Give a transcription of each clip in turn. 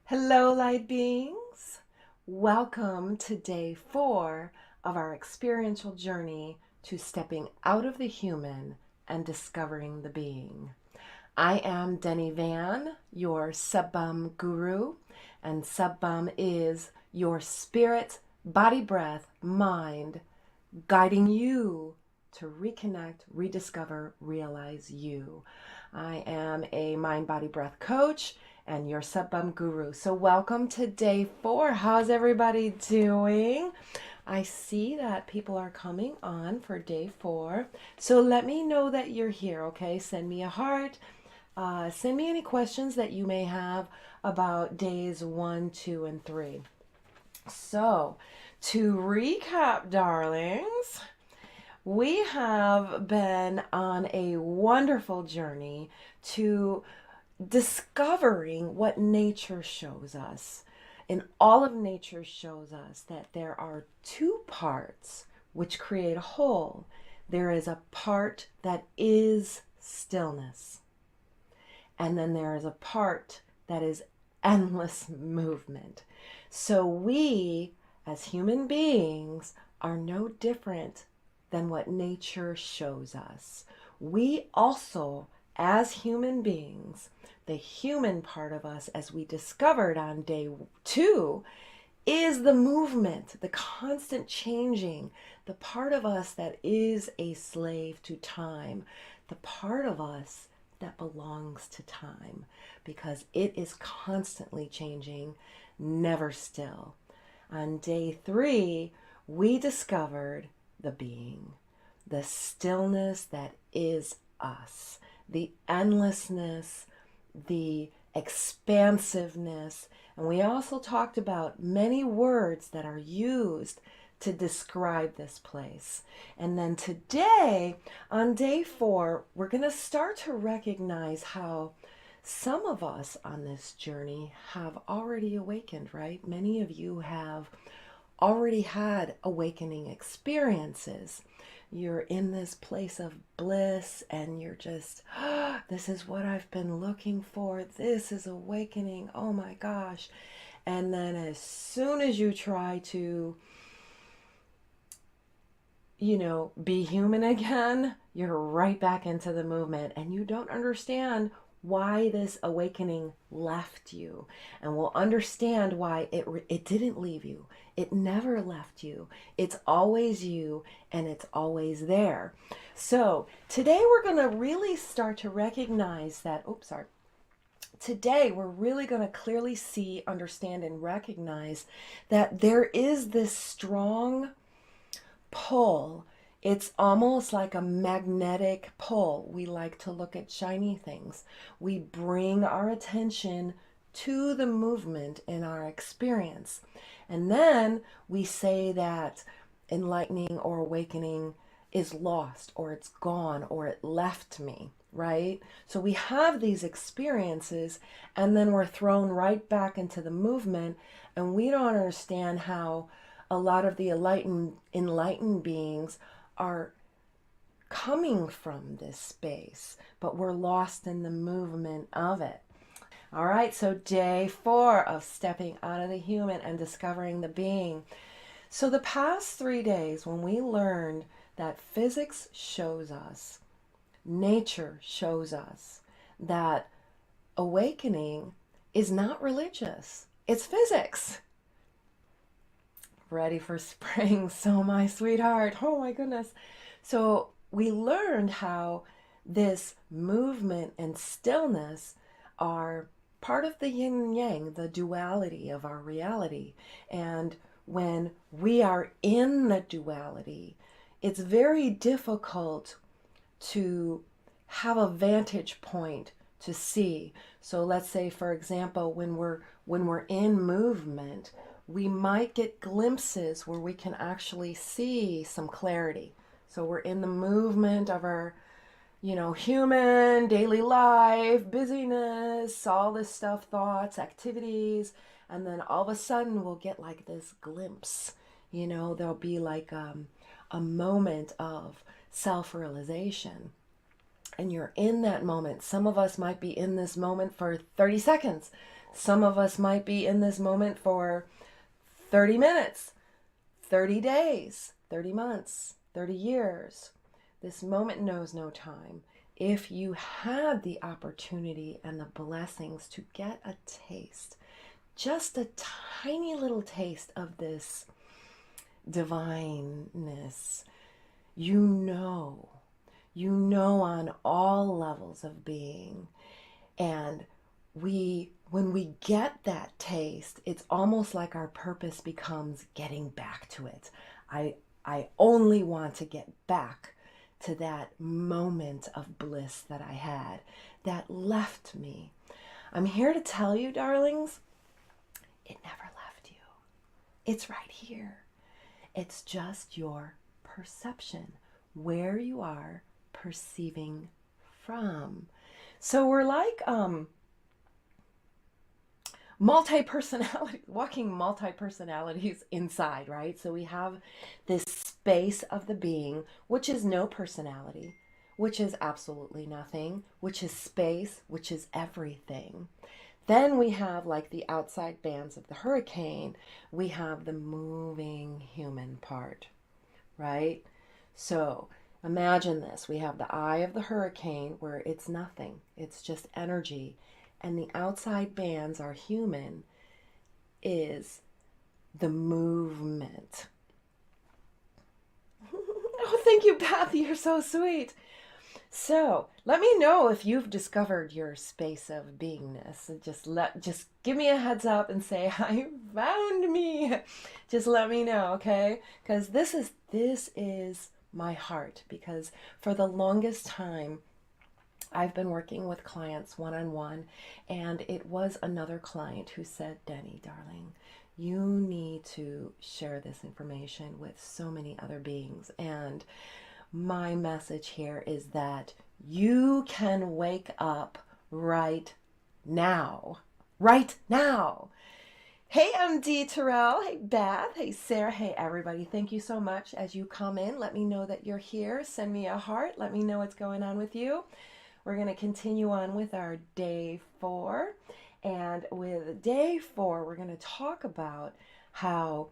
Hello, light beings. Welcome to day 4 of our experiential journey to stepping out of the human and discovering the being. I am Denny Van, your Subbum guru, and Subbum is your spirit, body, breath, mind, guiding you to reconnect, rediscover, realize you. I am a mind, body, breath coach and your Subbum guru. So, welcome to day 4. How's everybody doing? I see that people are coming on for day 4. So, let me know that you're here, okay? Send me a heart. Send me any questions that you may have about days 1, 2, and 3. So, to recap, darlings, we have been on a wonderful journey to discovering what nature shows us. And all of nature shows us that there are two parts which create a whole. There is a part that is stillness, and then there is a part that is endless movement. So we, as human beings, are no different than what nature shows us. We also, as human beings, the human part of us, as we discovered on day 2, is the movement, the constant changing, the part of us that is a slave to time, the part of us that belongs to time, because it is constantly changing, never still. On day 3, we discovered the being, the stillness that is us, the endlessness, the expansiveness. And we also talked about many words that are used to describe this place. And then today, on day 4, we're going to start to recognize how some of us on this journey have already awakened, right? Many of you have already had awakening experiences. You're in this place of bliss and you're just, oh, this is what I've been looking for. This is awakening. Oh my gosh. And then as soon as you try to, be human again, you're right back into the movement and you don't understand why this awakening left you, and we'll understand why it didn't leave you. It never left you. It's always you, and it's always there. So today we're going to really start to recognize that, today we're really going to clearly see, understand, and recognize that there is this strong pull. It's almost like a magnetic pull. We like to look at shiny things. We bring our attention to the movement in our experience. And then we say that enlightening or awakening is lost, or it's gone, or it left me, right? So we have these experiences and then we're thrown right back into the movement, and we don't understand how a lot of the enlightened beings are coming from this space, but we're lost in the movement of it. All right, so day 4 of stepping out of the human and discovering the being. So the past 3 days, when we learned that physics shows us, nature shows us that awakening is not religious, it's physics. Ready for spring, so my sweetheart. Oh my goodness. So we learned how this movement and stillness are part of the yin and yang, the duality of our reality. And when we are in the duality, it's very difficult to have a vantage point to see. So let's say, for example, when we're in movement, we might get glimpses where we can actually see some clarity. So we're in the movement of our, human daily life, busyness, all this stuff, thoughts, activities, and then all of a sudden we'll get like this glimpse. There'll be like a moment of self-realization. And you're in that moment. Some of us might be in this moment for 30 seconds. Some of us might be in this moment for 30 minutes, 30 days, 30 months, 30 years. This moment knows no time. If you had the opportunity and the blessings to get a taste, just a tiny little taste of this divineness, you know on all levels of being. And when we get that taste, it's almost like our purpose becomes getting back to it. I only want to get back to that moment of bliss that I had that left me. I'm here to tell you, darlings, it never left you. It's right here. It's just your perception, where you are perceiving from. So we're like multi-personality, walking multi-personalities inside, right? So we have this space of the being, which is no personality, which is absolutely nothing, which is space, which is everything. Then we have like the outside bands of the hurricane. We have the moving human part, right? So imagine this. We have the eye of the hurricane where it's nothing. It's just energy. And the outside bands are human is the movement. Oh, thank you, Beth. You're so sweet. So let me know if you've discovered your space of beingness. Just give me a heads up and say, I found me. Just let me know, okay? Because this is my heart. Because for the longest time, I've been working with clients one-on-one, and it was another client who said, Denny, darling, you need to share this information with so many other beings. And my message here is that you can wake up right now. Right now. Hey, MD Terrell. Hey, Beth. Hey, Sarah. Hey, everybody. Thank you so much. As you come in, let me know that you're here. Send me a heart. Let me know what's going on with you. We're going to continue on with our day 4. And with day 4, we're going to talk about how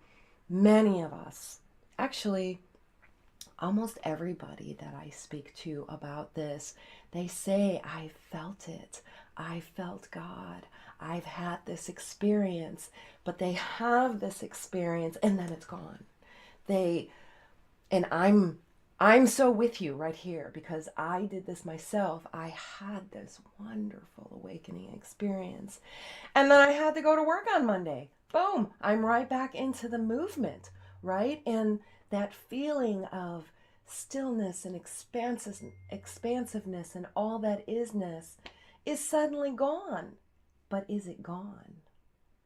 many of us, actually, almost everybody that I speak to about this, they say, I felt it. I felt God. I've had this experience. But they have this experience and then it's gone. And I'm so with you right here because I did this myself. I had this wonderful awakening experience. And then I had to go to work on Monday. Boom, I'm right back into the movement, right? And that feeling of stillness and expansiveness and all that isness is suddenly gone. But is it gone?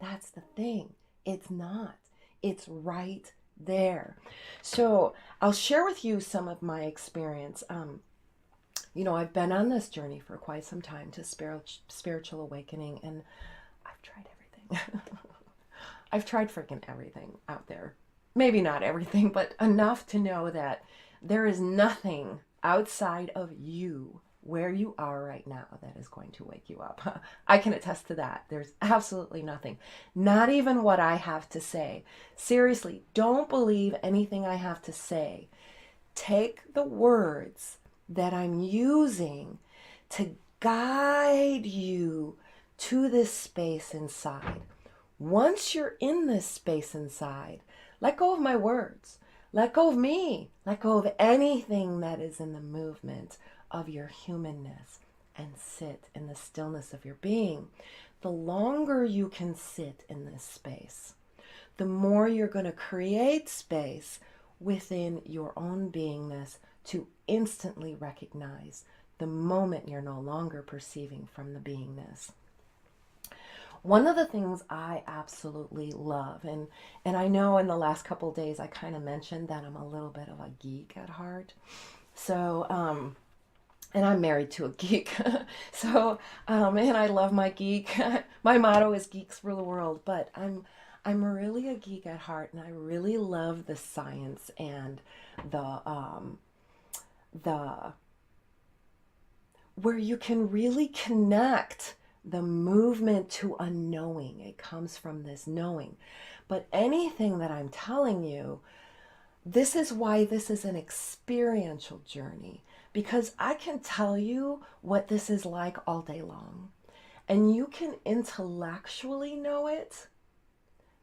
That's the thing. It's not. It's right there. So I'll share with you some of my experience. I've been on this journey for quite some time to spiritual awakening, and I've tried everything. I've tried freaking everything out there. Maybe not everything, but enough to know that there is nothing outside of you where you are right now that is going to wake you up. I can attest to that. There's absolutely nothing. Not even what I have to say. Seriously, don't believe anything I have to say. Take the words that I'm using to guide you to this space inside. Once you're in this space inside, let go of my words. Let go of me. Let go of anything that is in the movement of your humanness and sit in the stillness of your being. The longer you can sit in this space, the more you're going to create space within your own beingness to instantly recognize the moment you're no longer perceiving from the beingness. One of the things I absolutely love, and I know in the last couple of days I kind of mentioned that I'm a little bit of a geek at heart. So, and I'm married to a geek. So, and I love my geek. My motto is geeks rule the world, but I'm really a geek at heart, and I really love the science and the where you can really connect the movement to a knowing. It comes from this knowing. But anything that I'm telling you, this is why this is an experiential journey, because I can tell you what this is like all day long. And you can intellectually know it,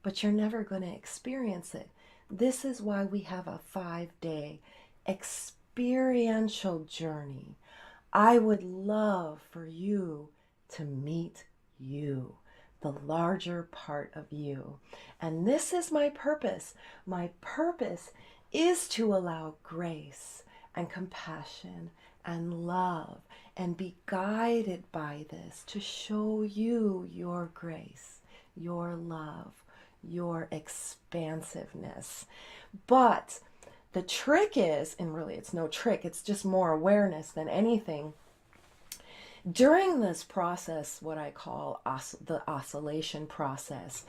but you're never going to experience it. This is why we have a 5-day experiential journey. I would love for you to meet you, the larger part of you. And this is my purpose. My purpose is to allow grace and compassion and love and be guided by this to show you your grace, your love, your expansiveness. But the trick is, and really it's no trick, it's just more awareness than anything. During this process, what I call the oscillation process,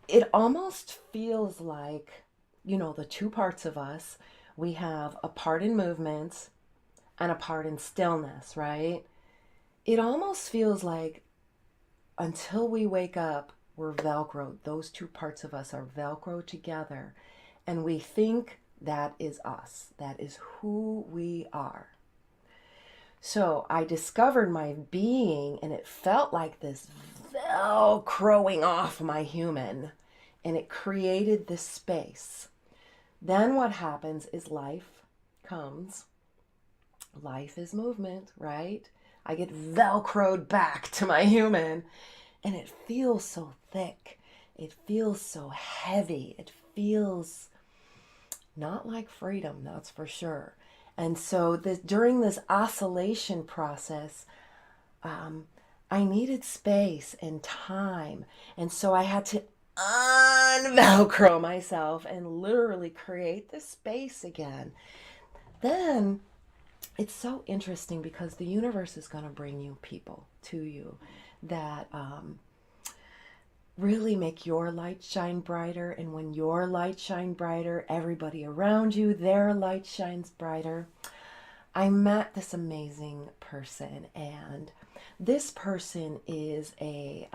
it almost feels like, the two parts of us, we have a part in movement and a part in stillness, right? It almost feels like until we wake up, we're Velcroed. Those two parts of us are Velcroed together, and we think that is us. That is who we are. So I discovered my being, and it felt like this Velcroing off my human, and it created this space. Then what happens is life comes. Life is movement, right? I get Velcroed back to my human, and it feels so thick. It feels so heavy. It feels not like freedom, that's for sure. And so during this oscillation process, I needed space and time. And so I had to unvelcro myself and literally create this space again. Then it's so interesting because the universe is going to bring you people to you that really make your light shine brighter. And when your light shine brighter, everybody around you, their light shines brighter. I met this amazing person, and this person is a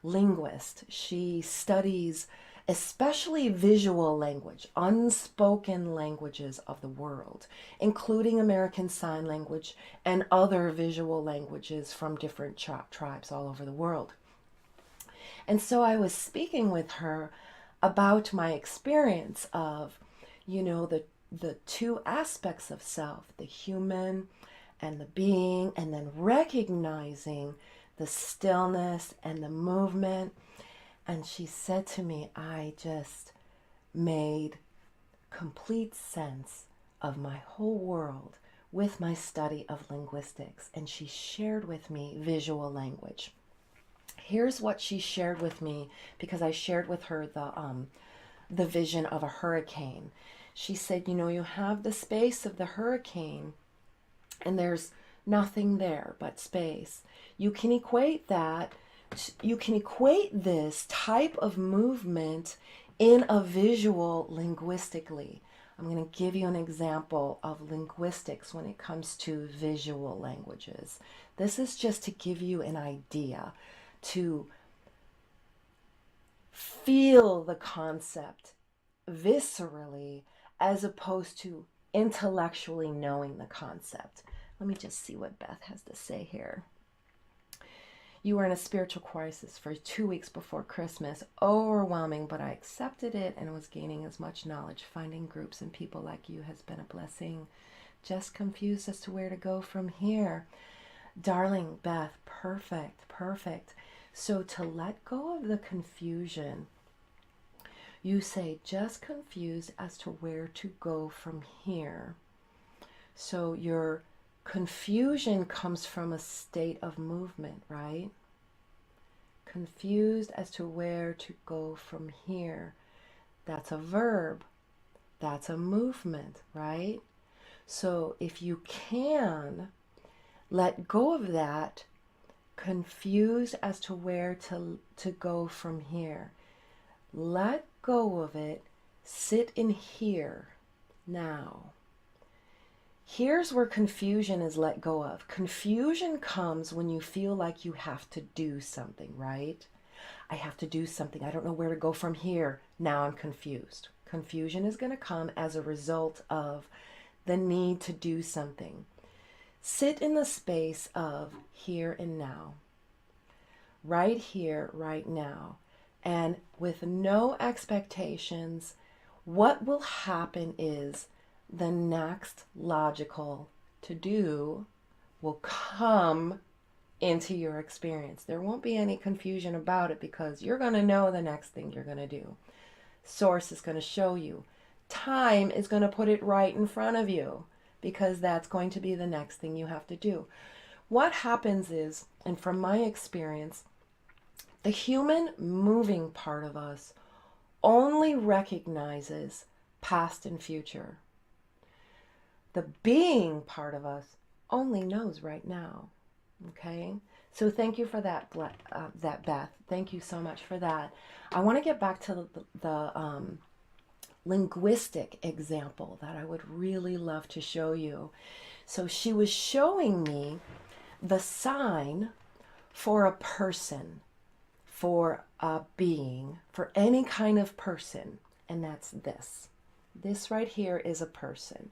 linguist. She studies especially visual language, unspoken languages of the world, including American Sign Language and other visual languages from different tribes all over the world. And so I was speaking with her about my experience of, the two aspects of self, the human and the being, and then recognizing the stillness and the movement. And she said to me, I just made complete sense of my whole world with my study of linguistics. And she shared with me visual language. Here's what she shared with me, because I shared with her the vision of a hurricane. She said, you have the space of the hurricane, and there's nothing there but space. You can equate this type of movement in a visual linguistically. I'm going to give you an example of linguistics when it comes to visual languages. This is just to give you an idea, to feel the concept viscerally as opposed to intellectually knowing the concept. Let me just see what Beth has to say here. You were in a spiritual crisis for 2 weeks before Christmas. Overwhelming, but I accepted it and was gaining as much knowledge. Finding groups and people like you has been a blessing. Just confused as to where to go from here. Darling Beth, perfect. So to let go of the confusion, you say just confused as to where to go from here. So your confusion comes from a state of movement, right? Confused as to where to go from here. That's a verb. That's a movement, right? So if you can let go of that, confused as to where to go from here. Let go of it. Sit in here now. Here's where confusion is let go of. Confusion comes when you feel like you have to do something, right? I have to do something. I don't know where to go from here. Now I'm confused. Confusion is going to come as a result of the need to do something. Sit in the space of here and now. Right here, right now. And with no expectations, what will happen is the next logical to do will come into your experience. There won't be any confusion about it because you're going to know the next thing you're going to do. Source is going to show you. Time is going to put it right in front of you because that's going to be the next thing you have to do. What happens is, and from my experience, the human moving part of us only recognizes past and future. The being part of us only knows right now. Okay? So thank you for that, Beth. Thank you so much for that. I want to get back to the linguistic example that I would really love to show you. So she was showing me the sign for a person, for a being, for any kind of person, and that's this. This right here is a person.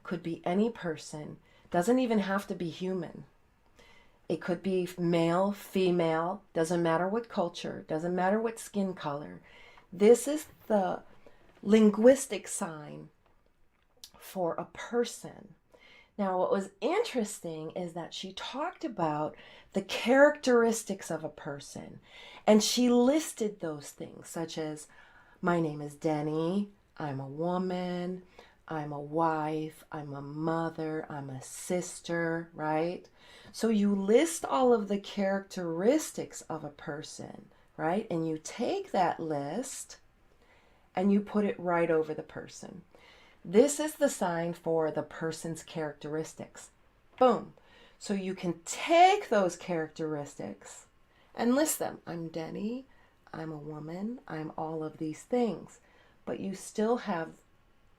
Could be any person. Doesn't even have to be human. It could be male, female, doesn't matter what culture, doesn't matter what skin color. This is the linguistic sign for a person. Now, what was interesting is that she talked about the characteristics of a person, and she listed those things, such as, my name is Denny, I'm a woman, I'm a wife, I'm a mother, I'm a sister, right? So you list all of the characteristics of a person, right? And you take that list and you put it right over the person. This is the sign for the person's characteristics. Boom. So you can take those characteristics and list them. I'm Denny, I'm a woman, I'm all of these things. But you still have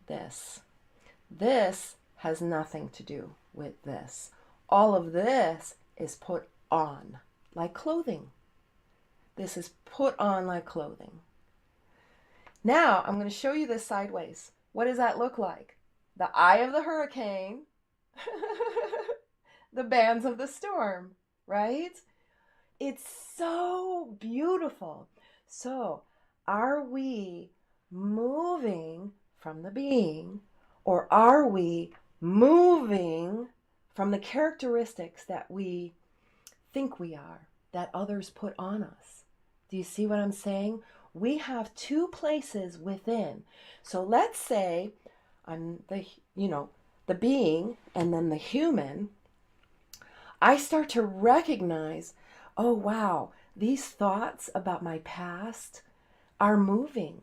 this. This has nothing to do with this. All of this is put on like clothing. This is put on like clothing. Now I'm going to show you this sideways. What does that look like? The eye of the hurricane, the bands of the storm, right? It's so beautiful. So are we moving from the being, or are we moving from the characteristics that we think we are, that others put on us? Do you see what I'm saying? We have two places within. So let's say I'm the being and then the human. I start to recognize, oh wow, these thoughts about my past are moving.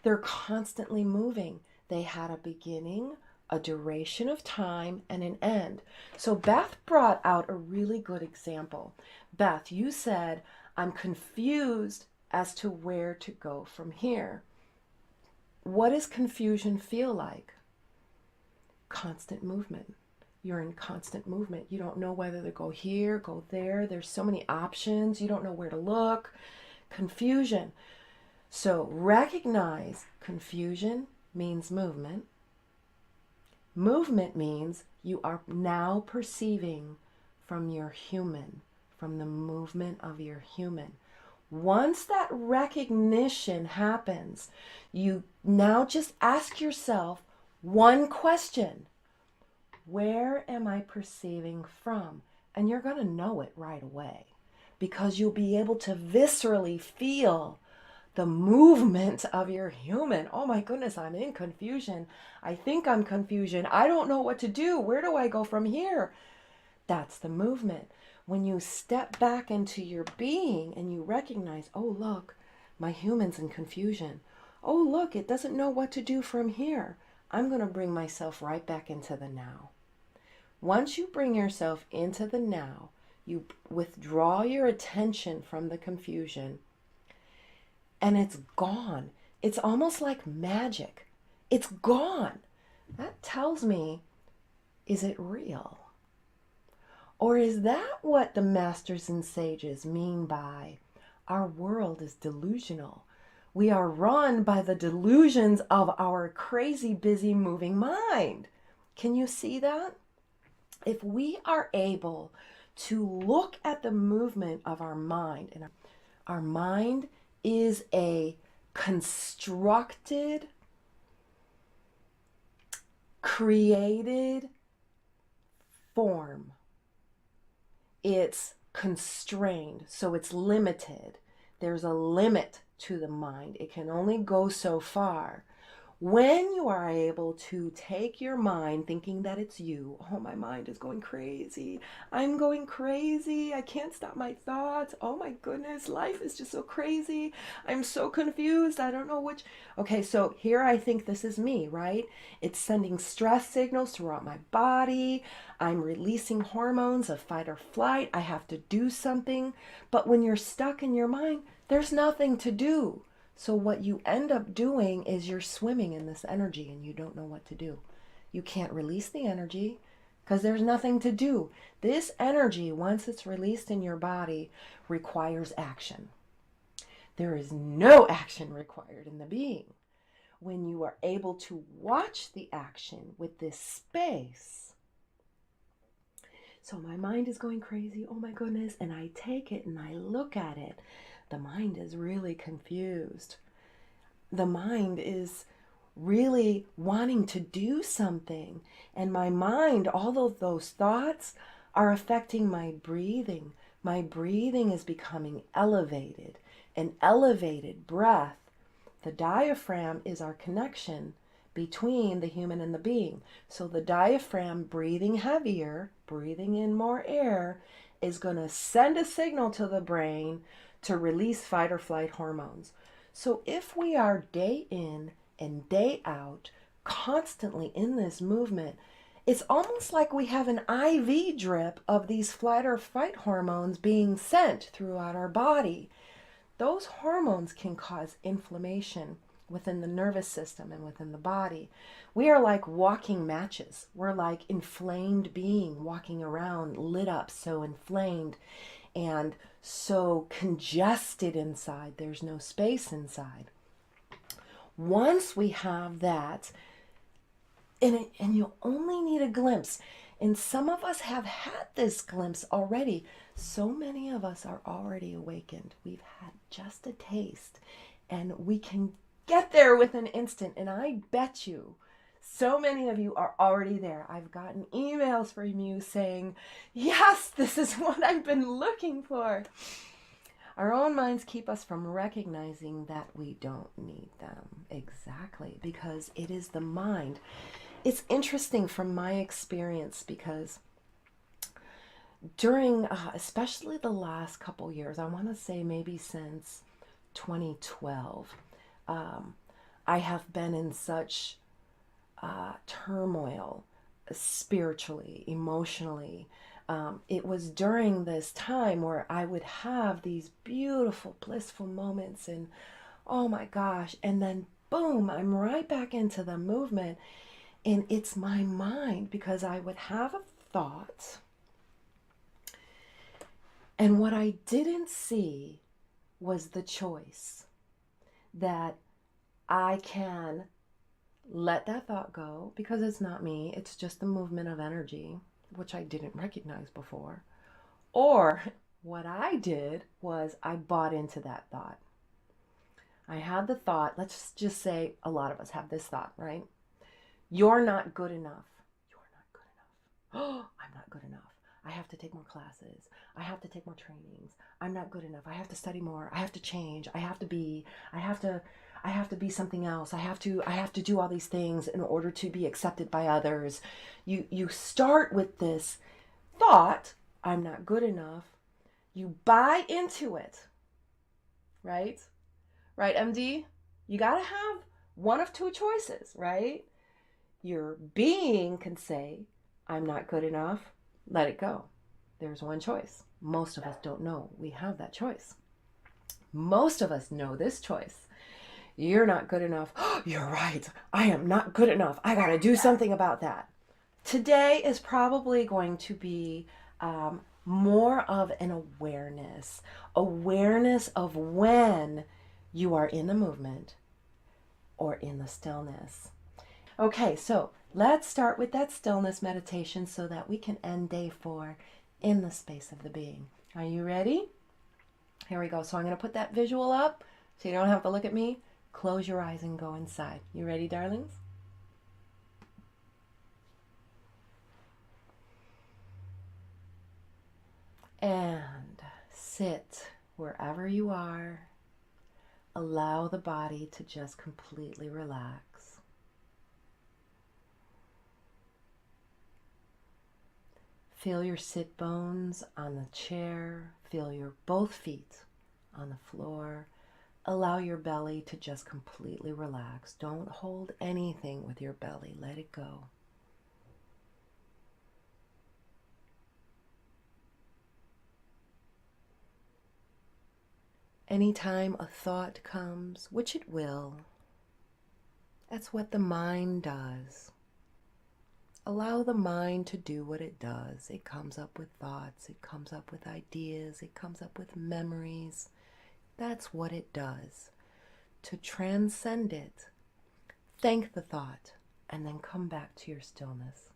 They're constantly moving. They had a beginning, a duration of time, and an end. So Beth brought out a really good example. Beth, you said, I'm confused as to where to go from here. What does confusion feel like? Constant movement. You're in constant movement. You don't know whether to go here, go there. There's so many options. You don't know where to look. Confusion. So recognize confusion means movement. Movement means you are now perceiving from your human, from the movement of your human. Once that recognition happens, you now just ask yourself one question. Where am I perceiving from? And you're going to know it right away because you'll be able to viscerally feel the movement of your human. Oh my goodness, I'm in confusion. I think I'm confusion. I don't know what to do. Where do I go from here? That's the movement. When you step back into your being and you recognize, oh look, my human's in confusion. Oh look, it doesn't know what to do from here. I'm going to bring myself right back into the now. Once you bring yourself into the now, you withdraw your attention from the confusion and it's gone. It's almost like magic. It's gone. That tells me Is it real? Or is that what the masters and sages mean by our world is delusional? We are run by the delusions of our crazy, busy, moving mind. Can you see that? If we are able to look at the movement of our mind, and our mind is a constructed, created form. It's constrained, so it's limited. There's a limit to the mind. It can only go so far. When you are able to take your mind thinking that it's you, oh, my mind is going crazy. I'm going crazy. I can't stop my thoughts. Oh my goodness, life is just so crazy. I'm so confused. I don't know which. Okay, so here I think this is me, right? It's sending stress signals throughout my body. I'm releasing hormones of fight or flight. I have to do something. But when you're stuck in your mind, there's nothing to do. So what you end up doing is you're swimming in this energy and you don't know what to do. You can't release the energy because there's nothing to do. This energy, once it's released in your body, requires action. There is no action required in the being. When you are able to watch the action with this space. So my mind is going crazy, oh my goodness, and I take it and I look at it. The mind is really confused. The mind is really wanting to do something. And my mind, all of those thoughts are affecting my breathing. My breathing is becoming elevated. An elevated breath. The diaphragm is our connection between the human and the being. So the diaphragm, breathing heavier, breathing in more air, is going to send a signal to the brain to release fight or flight hormones. So if we are day in and day out, constantly in this movement, it's almost like we have an IV drip of these flight or fight hormones being sent throughout our body. Those hormones can cause inflammation within the nervous system and within the body. We are like walking matches. We're like inflamed being walking around, lit up, so inflamed and so congested inside. There's no space inside. Once we have that, and you only need a glimpse, and some of us have had this glimpse already. So many of us are already awakened. We've had just a taste, and we can get there within an instant. And I bet you so many of you are already there. I've gotten emails from you saying, yes, this is what I've been looking for. Our own minds keep us from recognizing that we don't need them. Exactly, because it is the mind. It's interesting from my experience because during, especially the last couple years, I want to say maybe since 2012, I have been in such turmoil spiritually, emotionally. It was during this time where I would have these beautiful, blissful moments and oh my gosh, and then boom, I'm right back into the movement. And it's my mind because I would have a thought. And what I didn't see was the choice that I can let that thought go because it's not me. It's just the movement of energy, which I didn't recognize before. Or what I did was I bought into that thought. I had the thought, let's just say a lot of us have this thought, right? You're not good enough. You're not good enough. Oh, I'm not good enough. I have to take more classes. I have to take more trainings. I'm not good enough. I have to study more. I have to change. I have to be something else. I have to do all these things in order to be accepted by others. You start with this thought, I'm not good enough. You buy into it. Right? Right, MD? You got to have one of two choices, right? Your being can say, I'm not good enough. Let it go. There's one choice. Most of us don't know we have that choice. Most of us know this choice. You're not good enough. Oh, you're right. I am not good enough. I got to do something about that. Today is probably going to be more of an awareness of when you are in the movement or in the stillness. Okay, so let's start with that stillness meditation so that we can end day 4 in the space of the being. Are you ready? Here we go. So I'm going to put that visual up so you don't have to look at me. Close your eyes and go inside. You ready, darlings? And sit wherever you are. Allow the body to just completely relax. Feel your sit bones on the chair. Feel your both feet on the floor. Allow your belly to just completely relax. Don't hold anything with your belly. Let it go. Anytime a thought comes, which it will, that's what the mind does. Allow the mind to do what it does. It comes up with thoughts, it comes up with ideas, it comes up with memories. That's what it does. To transcend it, thank the thought, and then come back to your stillness.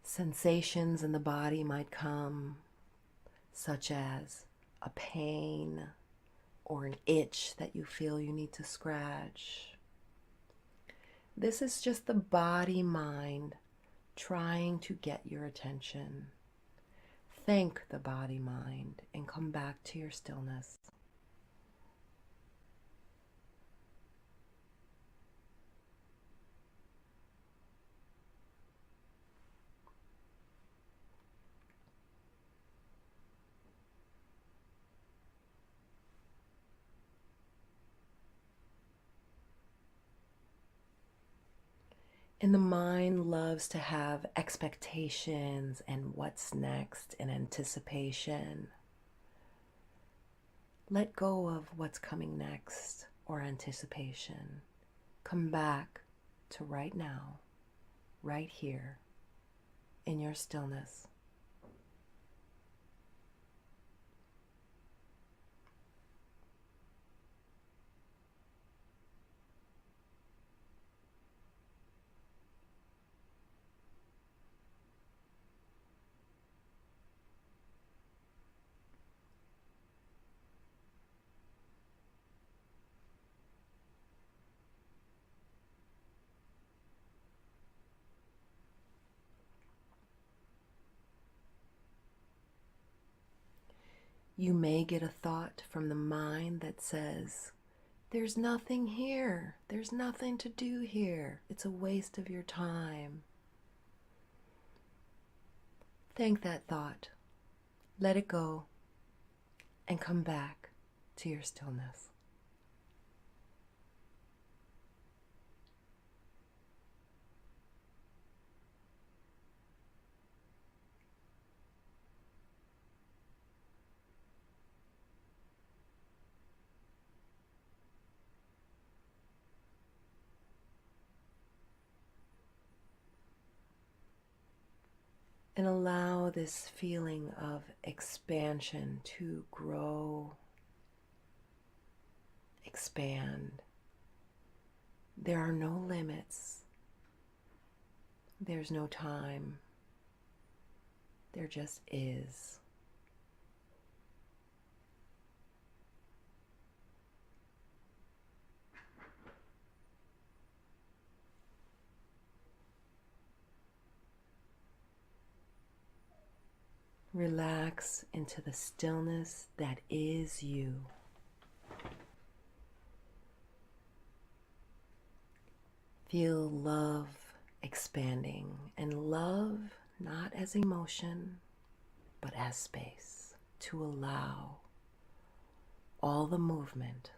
Sensations in the body might come, such as a pain or an itch that you feel you need to scratch. This is just the body mind trying to get your attention. Thank the body mind and come back to your stillness. And the mind loves to have expectations and what's next and anticipation. Let go of what's coming next or anticipation. Come back to right now, right here, in your stillness. You may get a thought from the mind that says, there's nothing here. There's nothing to do here. It's a waste of your time. Thank that thought. Let it go and come back to your stillness. And allow this feeling of expansion to grow, expand. There are no limits. There's no time. There just is. Relax into the stillness that is you. Feel love expanding, and love not as emotion, but as space. to allow all the movement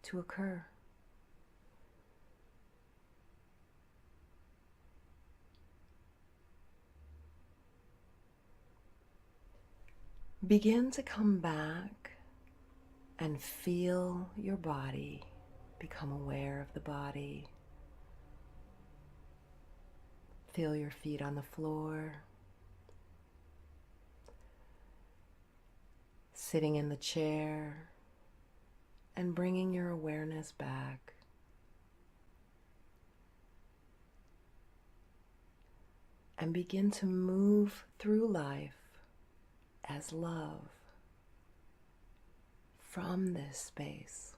to occur. Begin to come back and feel your body. Become aware of the body. Feel your feet on the floor. Sitting in the chair and bringing your awareness back. And begin to move through life as love from this space.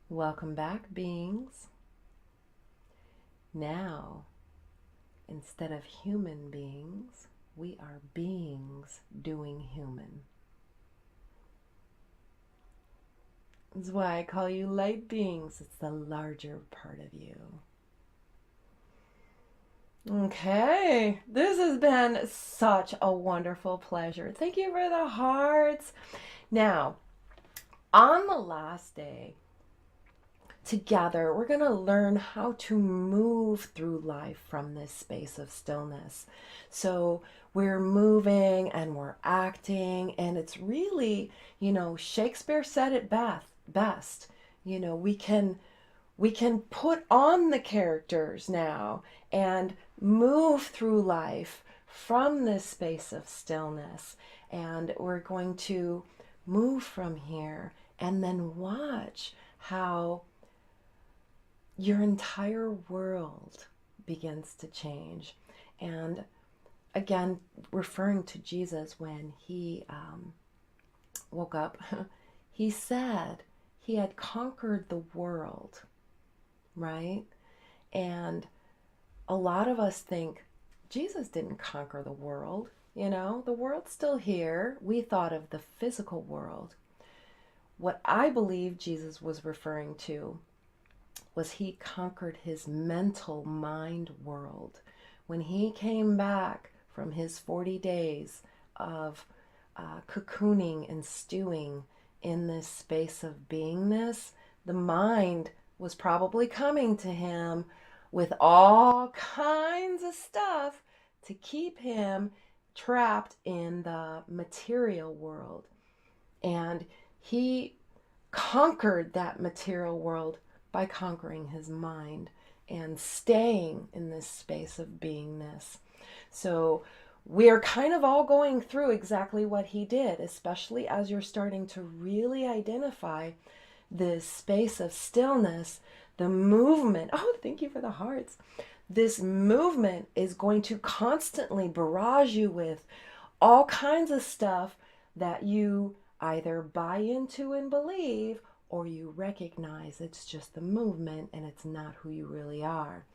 Welcome back, beings. Now, instead of human beings, we are beings doing human. That's why I call you light beings. It's the larger part of you. Okay, this has been such a wonderful pleasure. Thank you for the hearts. Now, on the last day, together, we're going to learn how to move through life from this space of stillness. So we're moving and we're acting, and it's really, Shakespeare said it best. We can put on the characters now and move through life from this space of stillness. And we're going to move from here and then watch how your entire world begins to change. And again, referring to Jesus when he woke up, he said he had conquered the world, right? And a lot of us think Jesus didn't conquer the world. The world's still here. We thought of the physical world. What I believe Jesus was referring to was he conquered his mental mind world. When he came back from his 40 days of cocooning and stewing in this space of beingness, the mind was probably coming to him with all kinds of stuff to keep him trapped in the material world. And he conquered that material world by conquering his mind and staying in this space of beingness. So we're kind of all going through exactly what he did, especially as you're starting to really identify this space of stillness, the movement. Oh, thank you for the hearts. This movement is going to constantly barrage you with all kinds of stuff that you either buy into and believe, or you recognize it's just the movement and it's not who you really are.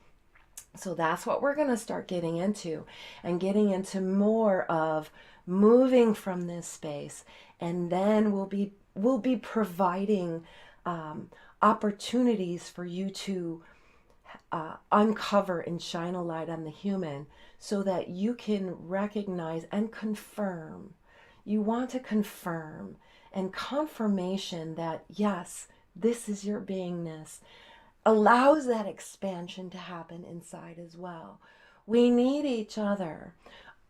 So that's what we're going to start getting into, and getting into more of moving from this space. And then we'll be providing opportunities for you to uncover and shine a light on the human, so that you can recognize and confirm. You want to confirm, and confirmation that yes, this is your beingness allows that expansion to happen inside as well. We need each other.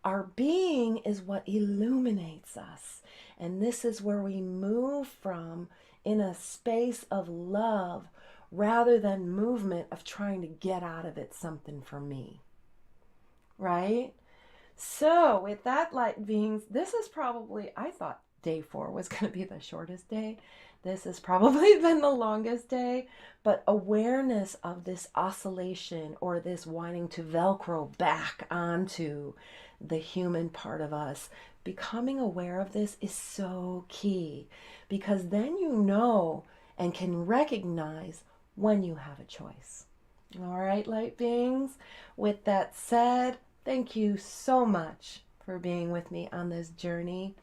Our being is what illuminates us. And this is where we move from, in a space of love rather than movement of trying to get out of it something for me. Right? So with that, light beings, this is probably, I thought day 4 was going to be the shortest day. This has probably been the longest day, but awareness of this oscillation, or this wanting to Velcro back onto the human part of us, becoming aware of this is so key, because then you know and can recognize when you have a choice. All right, light beings, with that said, thank you so much for being with me on this journey.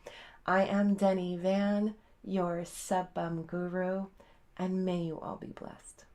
I am Denny Van, your Sebum Guru, and may you all be blessed.